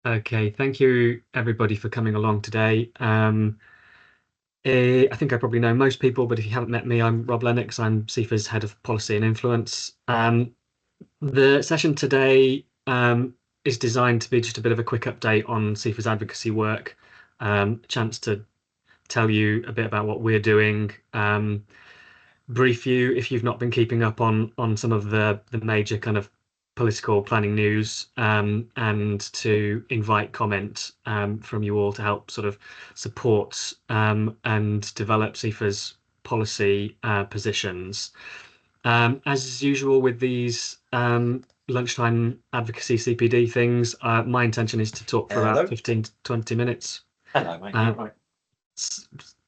Okay, thank you everybody for coming along today. I think I probably know most people, but if you haven't met me, I'm Rob Lennox. I'm CIfA's Head of Policy and Influence. The session today is designed to be just a bit of a quick update on CIfA's advocacy work, a chance to tell you a bit about what we're doing, brief you if you've not been keeping up on some of the major kind of political planning news, and to invite comment from you all to help sort of support and develop CIfA's policy positions. As usual with these lunchtime advocacy CPD things, my intention is to talk for about Hello. 15 to 20 minutes. Hello, mate. Right.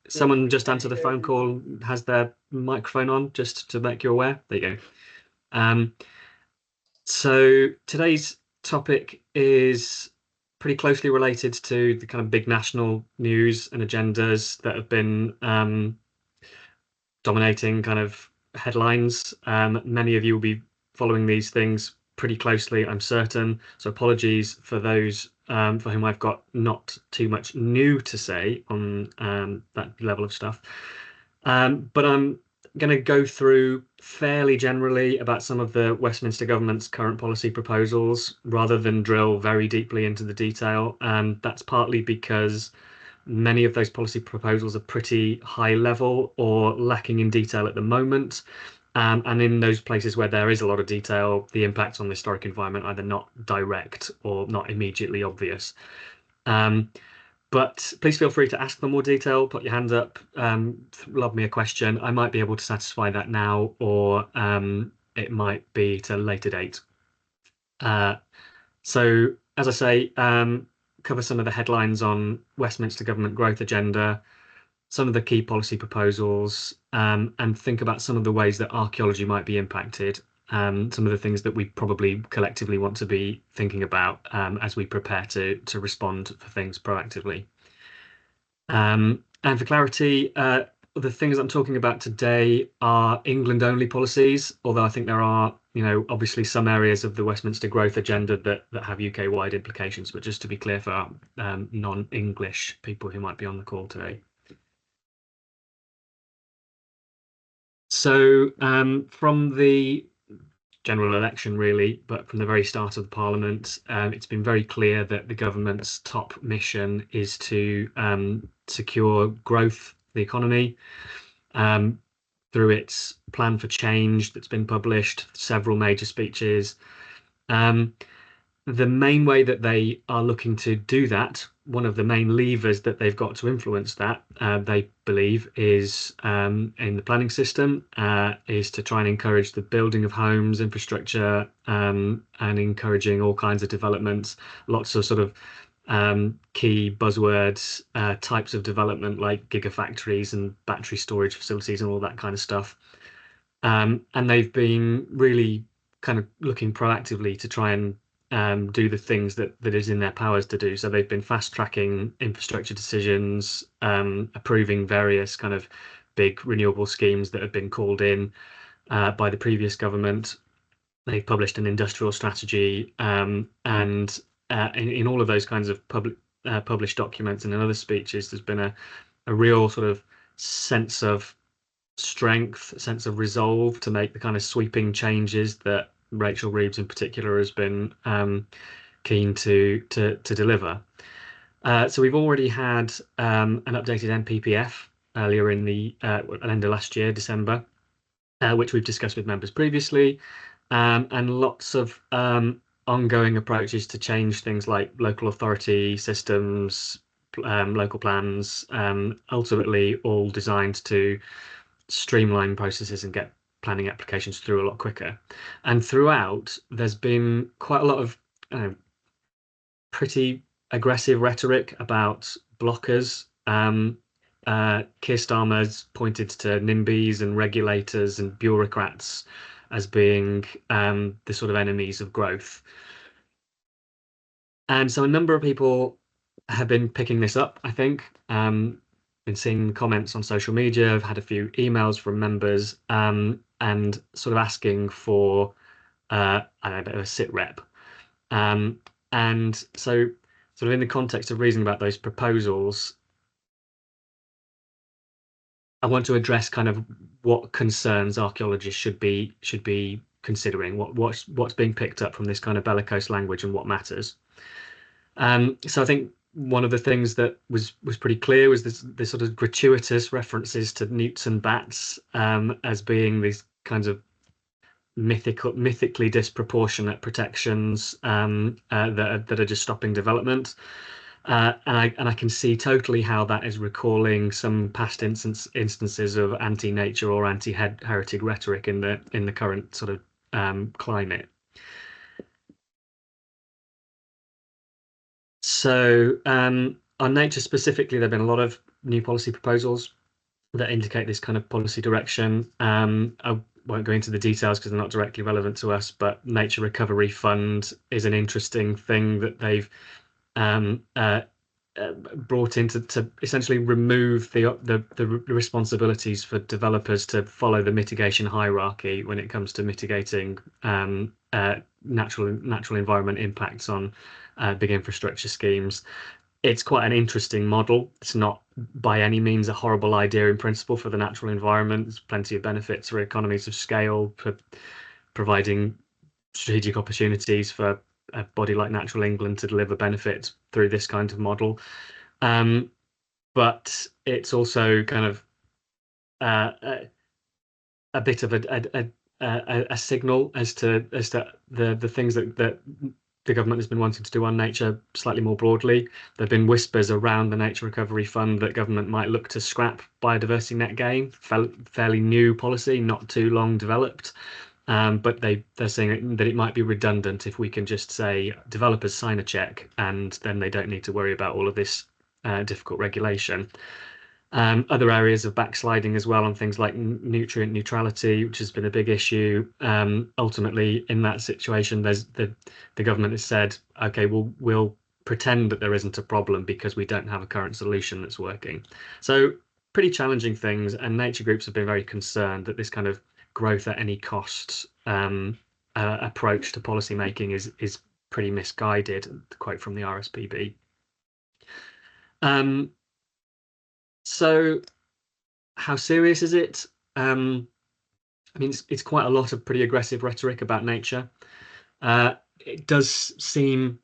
Someone just answered a phone call, has their microphone on, just to make you aware. There you go. So today's topic is pretty closely related to the kind of big national news and agendas that have been dominating kind of headlines. Many of you will be following these things pretty closely, I'm certain. So apologies for those for whom I've got not too much new to say on that level of stuff. But I'm going to go through fairly generally about some of the Westminster government's current policy proposals rather than drill very deeply into the detail. That's partly because many of those policy proposals are pretty high level or lacking in detail at the moment. And in those places where there is a lot of detail, the impacts on the historic environment are either not direct or not immediately obvious. But please feel free to ask for more detail, put your hands up, lob me a question. I might be able to satisfy that now, or it might be to a later date. So, as I say, cover some of the headlines on Westminster Government Growth Agenda, some of the key policy proposals, and think about some of the ways that archaeology might be impacted, some of the things that we probably collectively want to be thinking about as we prepare to respond for things proactively. And for clarity, the things I'm talking about today are England-only policies, although I think there are, obviously some areas of the Westminster Growth Agenda that have UK-wide implications, but just to be clear for non-English people who might be on the call today. So from the general election, really, but from the very start of the Parliament, it's been very clear that the government's top mission is to secure growth, the economy, through its plan for change that's been published, several major speeches. The main way that they are looking to do that, one of the main levers that they've got to influence that, they believe, is in the planning system, is to try and encourage the building of homes, infrastructure, and encouraging all kinds of developments, lots of sort of key buzzwords, types of development like gigafactories and battery storage facilities and all that kind of stuff. And they've been really kind of looking proactively to try and do the things that is in their powers to do. So they've been fast tracking infrastructure decisions, approving various kind of big renewable schemes that have been called in by the previous government. They've published an industrial strategy, and in all of those kinds of published documents and in other speeches, there's been a real sort of sense of strength, sense of resolve to make the kind of sweeping changes that Rachel Reeves in particular has been keen to deliver. So we've already had an updated NPPF earlier in the end of last year, December, which we've discussed with members previously, and lots of ongoing approaches to change things like local authority systems, local plans, ultimately all designed to streamline processes and get planning applications through a lot quicker. And throughout, there's been quite a lot of pretty aggressive rhetoric about blockers. Keir Starmer's pointed to NIMBYs and regulators and bureaucrats as being the sort of enemies of growth. And so a number of people have been picking this up, I think. Been seeing comments on social media. I've had a few emails from members and sort of asking for I don't know, a sit rep. And so sort of in the context of reasoning about those proposals, I want to address kind of what concerns archaeologists should be considering, what's being picked up from this kind of bellicose language and what matters. So I think one of the things that was pretty clear was this sort of gratuitous references to newts and bats as being these kinds of mythically disproportionate protections that are just stopping development. And I can see totally how that is recalling some past instances of anti-nature or anti-heritage rhetoric in the current sort of climate. So on nature specifically, there have been a lot of new policy proposals that indicate this kind of policy direction. I won't go into the details because they're not directly relevant to us, but Nature Recovery Fund is an interesting thing that they've um, uh, brought in to essentially remove the responsibilities for developers to follow the mitigation hierarchy when it comes to mitigating natural environment impacts on big infrastructure schemes. It's quite an interesting model. It's not by any means a horrible idea in principle for the natural environment. There's plenty of benefits for economies of scale, for providing strategic opportunities for a body like Natural England to deliver benefits through this kind of model. But it's also kind of a bit of a signal as to the things that the government has been wanting to do on nature slightly more broadly. There have been whispers around the Nature Recovery Fund that government might look to scrap biodiversity net gain, fairly new policy, not too long developed. But they're saying that it might be redundant if we can just say developers sign a check and then they don't need to worry about all of this difficult regulation. Other areas of backsliding as well on things like nutrient neutrality, which has been a big issue. Ultimately, in that situation, there's the government has said, okay, we'll pretend that there isn't a problem because we don't have a current solution that's working. So pretty challenging things, and nature groups have been very concerned that this kind of growth at any cost approach to policy making is pretty misguided. To quote from the RSPB. So how serious is it? I mean, it's quite a lot of pretty aggressive rhetoric about nature. It does seem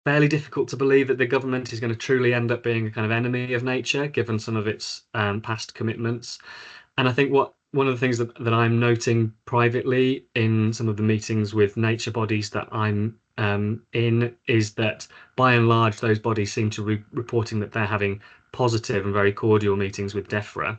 fairly difficult to believe that the government is going to truly end up being a kind of enemy of nature, given some of its past commitments. And I think one of the things that I'm noting privately in some of the meetings with nature bodies that I'm in is that by and large those bodies seem to be reporting that they're having positive and very cordial meetings with DEFRA,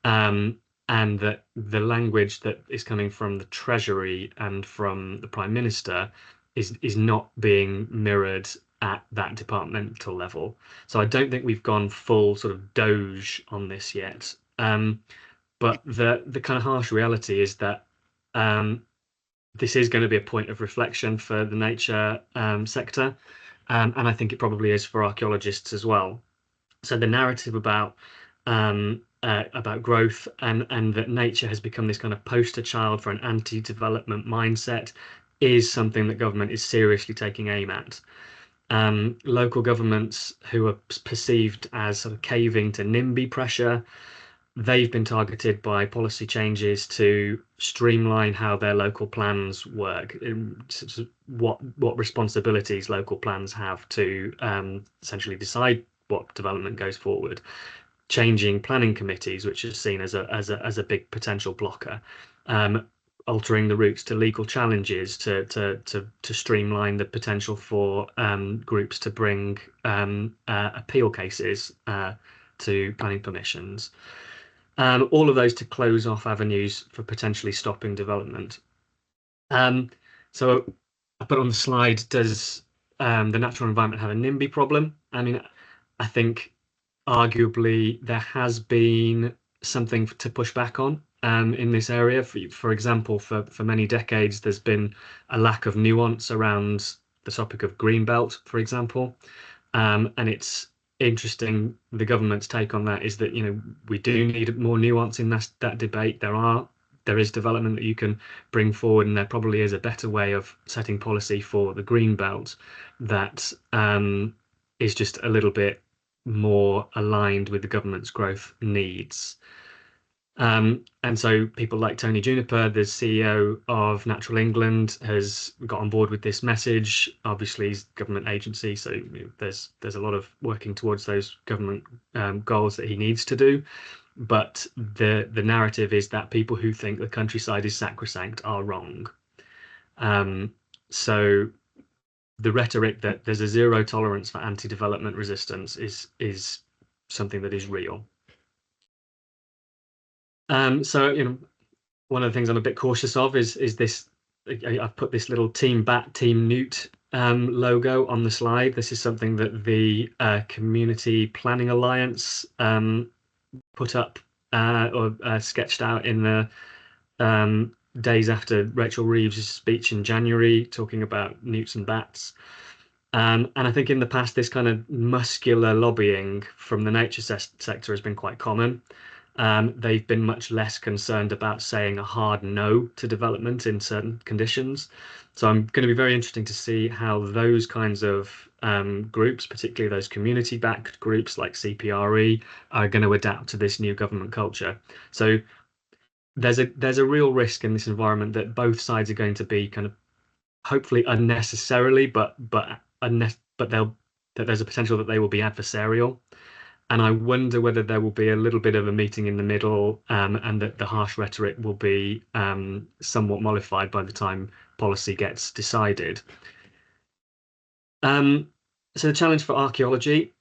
and that the language that is coming from the Treasury and from the Prime Minister is not being mirrored at that departmental level. So I don't think we've gone full sort of Doge on this yet. But the kind of harsh reality is that this is going to be a point of reflection for the nature sector, and I think it probably is for archaeologists as well. So the narrative about growth and that nature has become this kind of poster child for an anti-development mindset is something that government is seriously taking aim at. Local governments who are perceived as sort of caving to NIMBY pressure, they've been targeted by policy changes to streamline how their local plans work, what responsibilities local plans have to essentially decide what development goes forward, changing planning committees, which is seen as a big potential blocker, altering the routes to legal challenges to streamline the potential for groups to bring appeal cases to planning permissions. All of those to close off avenues for potentially stopping development. So I put on the slide, does the natural environment have a NIMBY problem? I mean, I think arguably there has been something to push back on in this area. For example, for many decades, there's been a lack of nuance around the topic of greenbelt, for example. And it's interesting, the government's take on that is that we do need more nuance in that debate. There are there is development that you can bring forward, and there probably is a better way of setting policy for the green belt that is just a little bit more aligned with the government's growth needs. And so people like Tony Juniper, the CEO of Natural England, has got on board with this message. Obviously, he's a government agency, so there's a lot of working towards those government goals that he needs to do. But the narrative is that people who think the countryside is sacrosanct are wrong. So the rhetoric that there's a zero tolerance for anti-development resistance is something that is real. So one of the things I'm a bit cautious of is this. I've put this little Team Bat, Team Newt logo on the slide. This is something that the Community Planning Alliance put up or sketched out in the days after Rachel Reeves' speech in January, talking about newts and bats. And I think in the past, this kind of muscular lobbying from the nature sector has been quite common. They've been much less concerned about saying a hard no to development in certain conditions. So I'm going to be very interesting to see how those kinds of groups, particularly those community-backed groups like CPRE, are going to adapt to this new government culture. So there's a real risk in this environment that both sides are going to be kind of hopefully unnecessarily, but there's a potential that they will be adversarial. And I wonder whether there will be a little bit of a meeting in the middle, and that the harsh rhetoric will be somewhat mollified by the time policy gets decided. So the challenge for archaeology.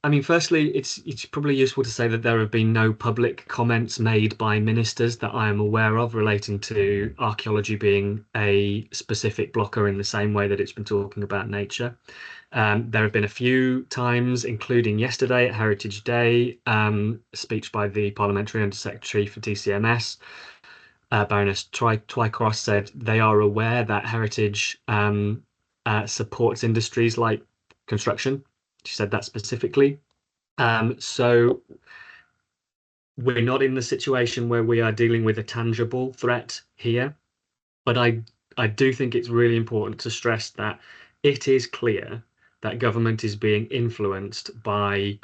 I mean, firstly, it's probably useful to say that there have been no public comments made by ministers that I am aware of relating to archaeology being a specific blocker in the same way that it's been talking about nature. There have been a few times, including yesterday at Heritage Day, a speech by the Parliamentary Undersecretary for DCMS, Baroness Twycross, said they are aware that heritage supports industries like construction. She said that specifically. So we're not in the situation where we are dealing with a tangible threat here, but I do think it's really important to stress that it is clear that government is being influenced by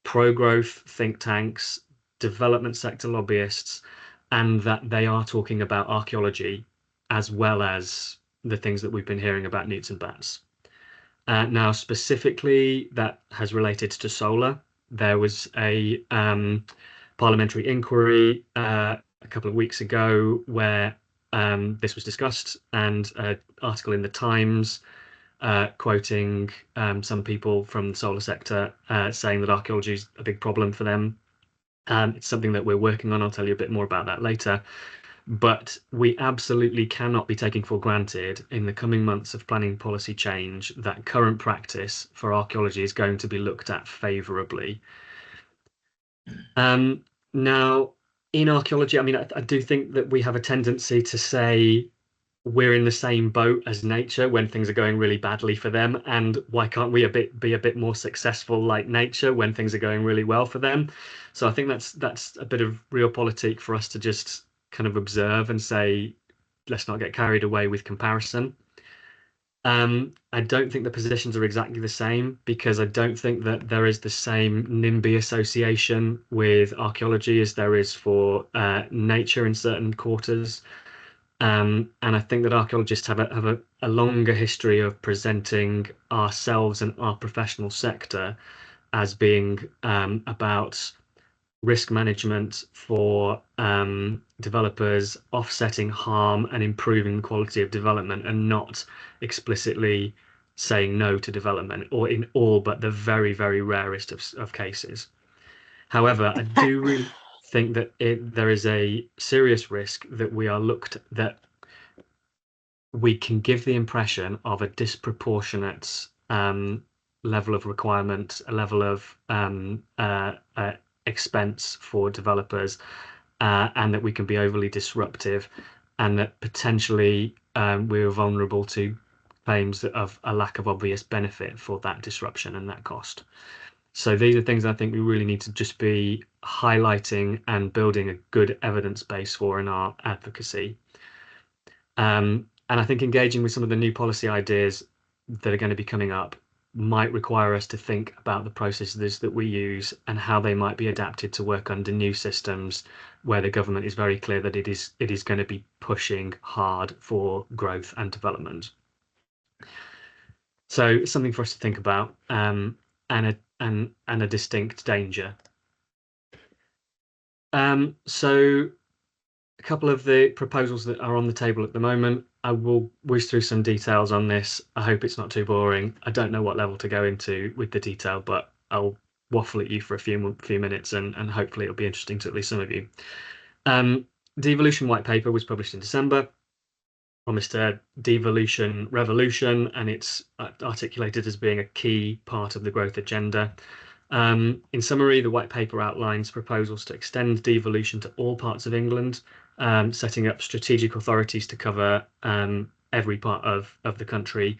pro-growth think tanks, development sector lobbyists, and that they are talking about archaeology as well as the things that we've been hearing about newts and bats. Now, specifically, that has related to solar. There was a parliamentary inquiry a couple of weeks ago where this was discussed, and an article in the Times quoting some people from the solar sector saying that archaeology is a big problem for them. It's something that we're working on. I'll tell you a bit more about that later. But we absolutely cannot be taking for granted in the coming months of planning policy change that current practice for archaeology is going to be looked at favourably. Now, in archaeology, I mean, I do think that we have a tendency to say we're in the same boat as nature when things are going really badly for them, and why can't we be a bit more successful like nature when things are going really well for them? So I think that's a bit of realpolitik for us to just kind of observe and say, let's not get carried away with comparison. I don't think the positions are exactly the same, because I don't think that there is the same NIMBY association with archaeology as there is for nature in certain quarters. And I think that archaeologists have a longer history of presenting ourselves and our professional sector as being about risk management for developers, offsetting harm and improving the quality of development, and not explicitly saying no to development, or in all but the very, very rarest of cases. However, I do really think that there is a serious risk that that we can give the impression of a disproportionate level of requirement, a level of expense for developers, and that we can be overly disruptive, and that potentially we're vulnerable to claims of a lack of obvious benefit for that disruption and that cost. So these are things I think we really need to just be highlighting and building a good evidence base for in our advocacy. And I think engaging with some of the new policy ideas that are going to be coming up might require us to think about the processes that we use and how they might be adapted to work under new systems where the government is very clear that it is going to be pushing hard for growth and development. So it's something for us to think about, and a distinct danger. So a couple of the proposals that are on the table at the moment. I will whiz through some details on this. I hope it's not too boring. I don't know what level to go into with the detail, but I'll waffle at you for a few minutes, and hopefully it'll be interesting to at least some of you. The Evolution White Paper was published in December, promised a devolution revolution, and it's articulated as being a key part of the growth agenda. In summary, the white paper outlines proposals to extend devolution to all parts of England, setting up strategic authorities to cover every part of the country.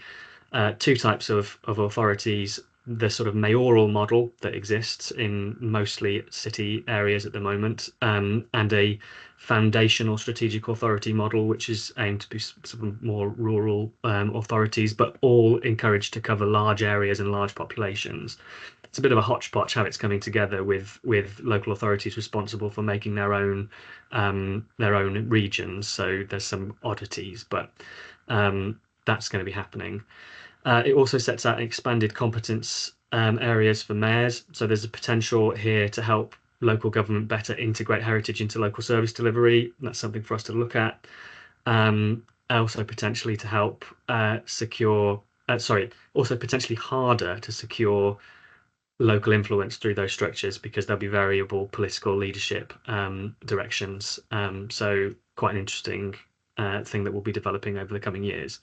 Two types of authorities: the sort of mayoral model that exists in mostly city areas at the moment, and a foundational strategic authority model, which is aimed to be sort of more rural authorities, but all encouraged to cover large areas and large populations. It's a bit of a hodgepodge how it's coming together, with local authorities responsible for making their own regions. So there's some oddities, but that's going to be happening. It also sets out expanded competence areas for mayors. So there's a potential here to help local government better integrate heritage into local service delivery. That's something for us to look at. Also potentially to help also potentially harder to secure local influence through those structures, because there'll be variable political leadership directions. So quite an interesting thing that we'll be developing over the coming years.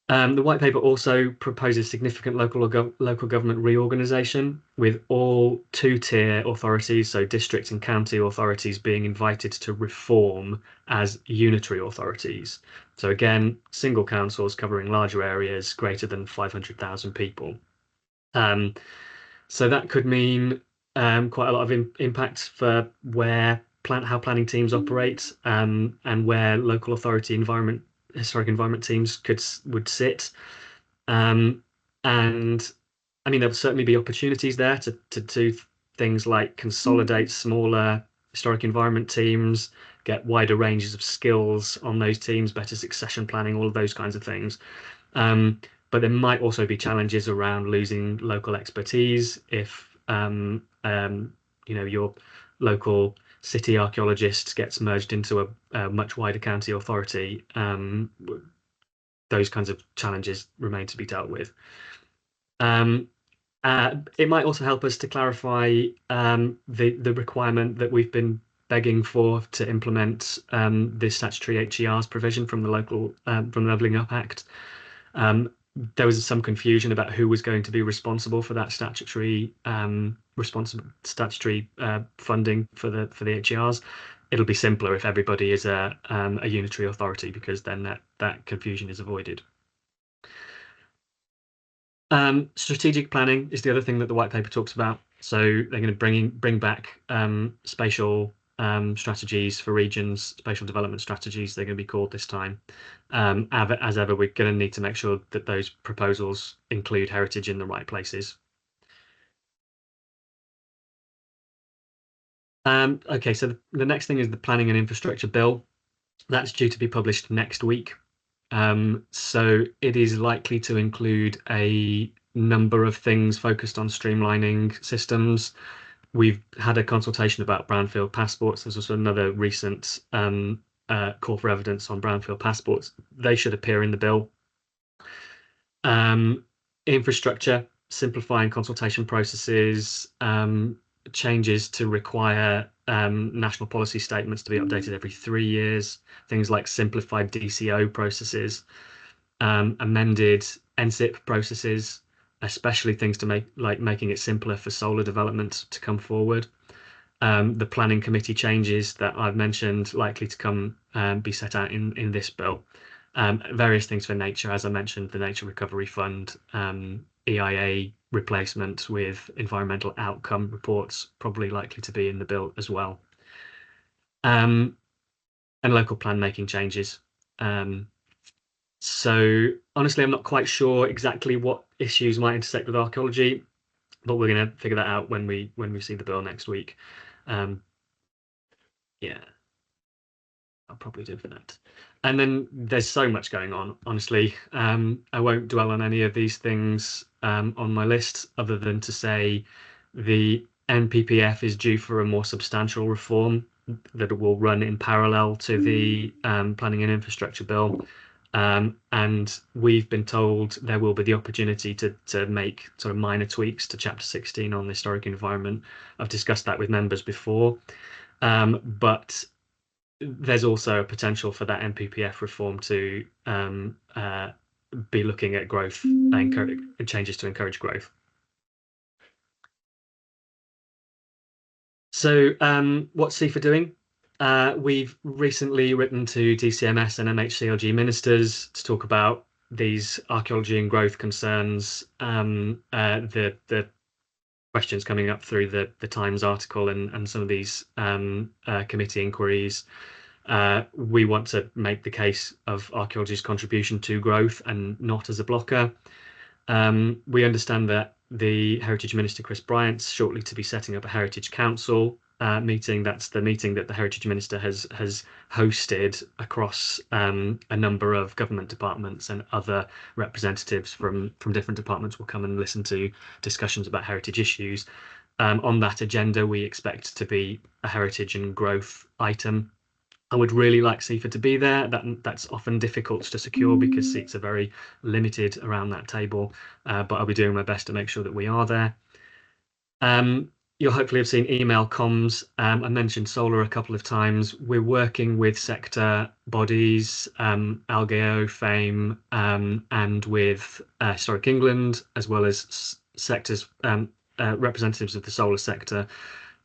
The white paper also proposes significant local government reorganisation, with all two-tier authorities, so district and county authorities, being invited to reform as unitary authorities. So again, single councils covering larger areas greater than 500,000 people. So that could mean quite a lot of impact for how planning teams operate, and where local authority historic environment teams would sit. And I mean, there'll certainly be opportunities there to do things like consolidate smaller historic environment teams, get wider ranges of skills on those teams, better succession planning, all of those kinds of things. But there might also be challenges around losing local expertise if your local city archaeologist gets merged into a much wider county authority. Those kinds of challenges remain to be dealt with. It might also help us to clarify the requirement that we've been begging for to implement the statutory HERs provision from the Levelling Up Act. There was some confusion about who was going to be responsible for that statutory funding for the HERs. It'll be simpler if everybody is a unitary authority, because then that confusion is avoided. Strategic planning is the other thing that the white paper talks about. So they're going to bring back spatial strategies for regions, spatial development strategies, they're going to be called this time. As ever, we're going to need to make sure that those proposals include heritage in the right places. Okay, so the next thing is the Planning and Infrastructure Bill. That's due to be published next week. So it is likely to include a number of things focused on streamlining systems. We've had a consultation about brownfield passports. There's also another recent call for evidence on brownfield passports. They should appear in the bill. Infrastructure, simplifying consultation processes, changes to require national policy statements to be updated every 3 years, things like simplified DCO processes, amended NSIP processes, especially things to making it simpler for solar development to come forward. The planning committee changes that I've mentioned, likely to come be set out in this bill. various things for nature, as I mentioned, the Nature Recovery Fund, EIA replacement with environmental outcome reports, probably likely to be in the bill as well, and local plan making changes. So honestly, I'm not quite sure exactly what issues might intersect with archaeology, but we're going to figure that out when we see the bill next week. Yeah, I'll probably do for that. And then there's so much going on, honestly. I won't dwell on any of these things on my list, other than to say the NPPF is due for a more substantial reform that will run in parallel to the Planning and Infrastructure Bill. And we've been told there will be the opportunity to make sort of minor tweaks to Chapter 16 on the historic environment. I've discussed that with members before, but there's also a potential for that NPPF reform to be looking at growth and changes to encourage growth. So what's CIfA doing? We've recently written to DCMS and MHCLG ministers to talk about these archaeology and growth concerns, the questions coming up through the Times article and some of these committee inquiries. We want to make the case of archaeology's contribution to growth and not as a blocker. We understand that the Heritage Minister, Chris Bryant's shortly to be setting up a Heritage Council meeting. That's the meeting that the Heritage Minister has hosted across a number of government departments, and other representatives from different departments will come and listen to discussions about heritage issues. On that agenda, we expect to be a heritage and growth item. I would really like CIfA to be there. That's often difficult to secure because seats are very limited around that table, but I'll be doing my best to make sure that we are there. You'll hopefully have seen email comms. I mentioned solar a couple of times. We're working with sector bodies, Algeo, FAME, and with Historic England, as well as sectors, representatives of the solar sector,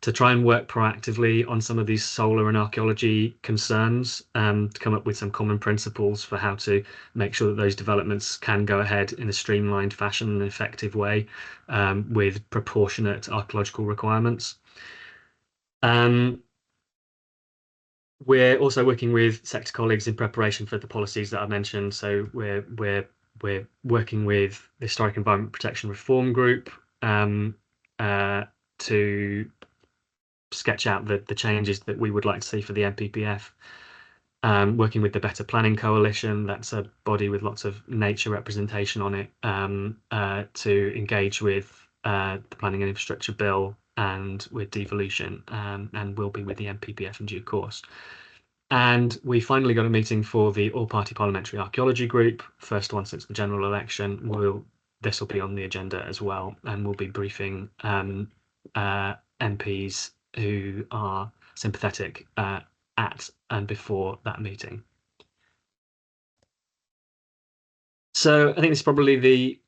to try and work proactively on some of these solar and archaeology concerns, to come up with some common principles for how to make sure that those developments can go ahead in a streamlined fashion and effective way, with proportionate archaeological requirements. We're also working with sector colleagues in preparation for the policies that I mentioned. So we're working with the Historic Environment Protection Reform Group to sketch out the changes that we would like to see for the NPPF. Working with the Better Planning Coalition, that's a body with lots of nature representation on it, to engage with the Planning and Infrastructure Bill and with devolution, and will be with the NPPF in due course. And we finally got a meeting for the All-Party Parliamentary Archaeology Group, first one since the general election. This will be on the agenda as well, and we'll be briefing MPs who are sympathetic at and before that meeting. So I think this is probably the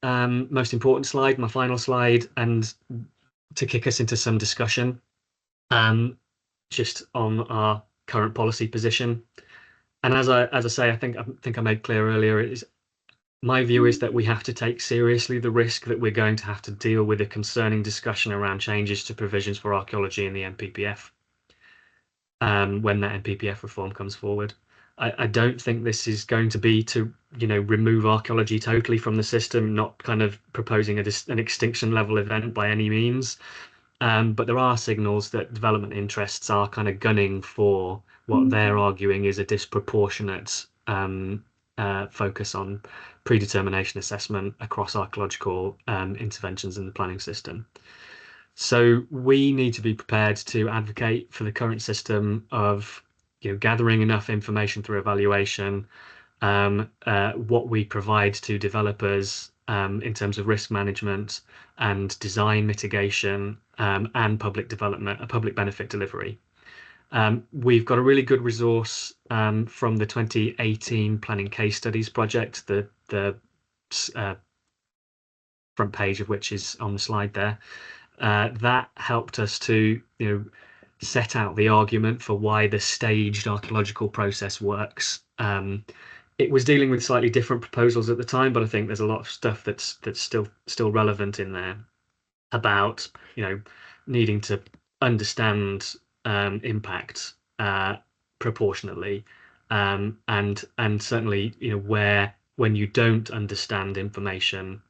most important slide, my final slide, and to kick us into some discussion just on our current policy position. And as I say, I think I made clear earlier, my view is that we have to take seriously the risk that we're going to have to deal with a concerning discussion around changes to provisions for archaeology in the NPPF when that NPPF reform comes forward. I don't think this is going to be to remove archaeology totally from the system, not kind of proposing an extinction level event by any means. But there are signals that development interests are kind of gunning for what they're arguing is a disproportionate focus on predetermination assessment across archaeological interventions in the planning system. So we need to be prepared to advocate for the current system of gathering enough information through evaluation, what we provide to developers in terms of risk management and design mitigation, and public development, public benefit delivery. We've got a really good resource from the 2018 Planning Case Studies project, the front page of which is on the slide there. That helped us to set out the argument for why the staged archaeological process works. it was dealing with slightly different proposals at the time, but I think there's a lot of stuff that's still relevant in there about, needing to understand impact proportionately, and certainly, where when you don't understand information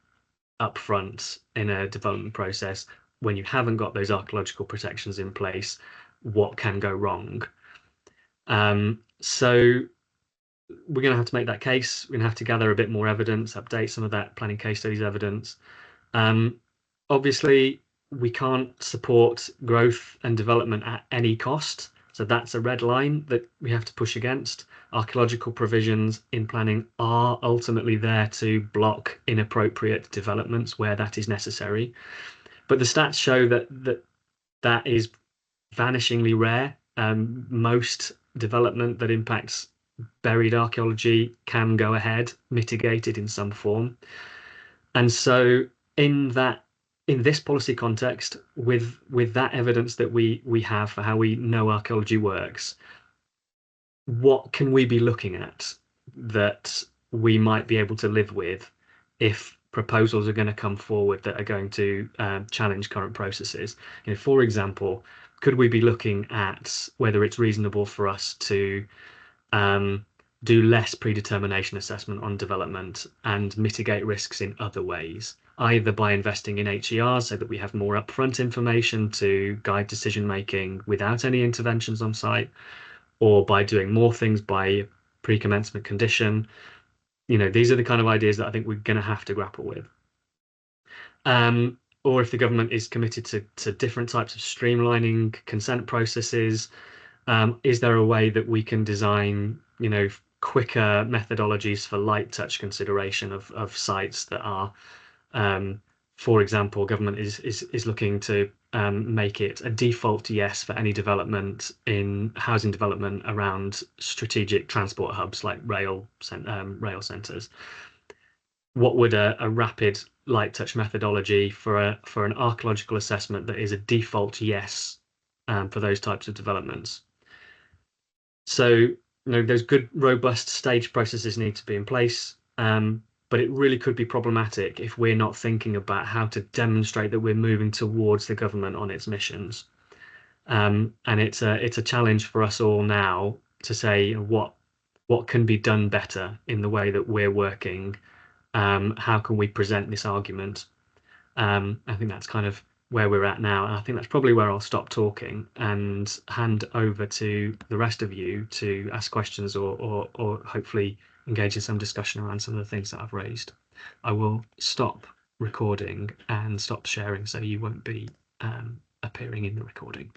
up front in a development process, when you haven't got those archaeological protections in place, what can go wrong? So we're going to have to make that case. We're going to have to gather a bit more evidence, update some of that planning case studies evidence. Um, Obviously, we can't support growth and development at any cost. So that's a red line that we have to push against. Archaeological provisions in planning are ultimately there to block inappropriate developments where that is necessary. But the stats show that is vanishingly rare. Most development that impacts buried archaeology can go ahead, mitigated in some form. And so in this policy context, with that evidence that we have for how we know archaeology works, what can we be looking at that we might be able to live with if proposals are going to come forward that are going to challenge current processes? For example, could we be looking at whether it's reasonable for us to do less predetermination assessment on development and mitigate risks in other ways, either by investing in HERs so that we have more upfront information to guide decision making without any interventions on site, or by doing more things by pre-commencement condition. These are the kind of ideas that I think we're going to have to grapple with. Or if the government is committed to different types of streamlining consent processes, is there a way that we can design, quicker methodologies for light touch consideration of sites that are, for example, government is looking to make it a default yes for any development in housing development around strategic transport hubs like rail centres. What would a rapid light touch methodology for an archaeological assessment that is a default yes for those types of developments? So, those good, robust stage processes need to be in place. But it really could be problematic if we're not thinking about how to demonstrate that we're moving towards the government on its missions. And it's a challenge for us all now to say what can be done better in the way that we're working. How can we present this argument? I think that's kind of where we're at now. And I think that's probably where I'll stop talking and hand over to the rest of you to ask questions or hopefully engage in some discussion around some of the things that I've raised. I will stop recording and stop sharing so you won't be appearing in the recording.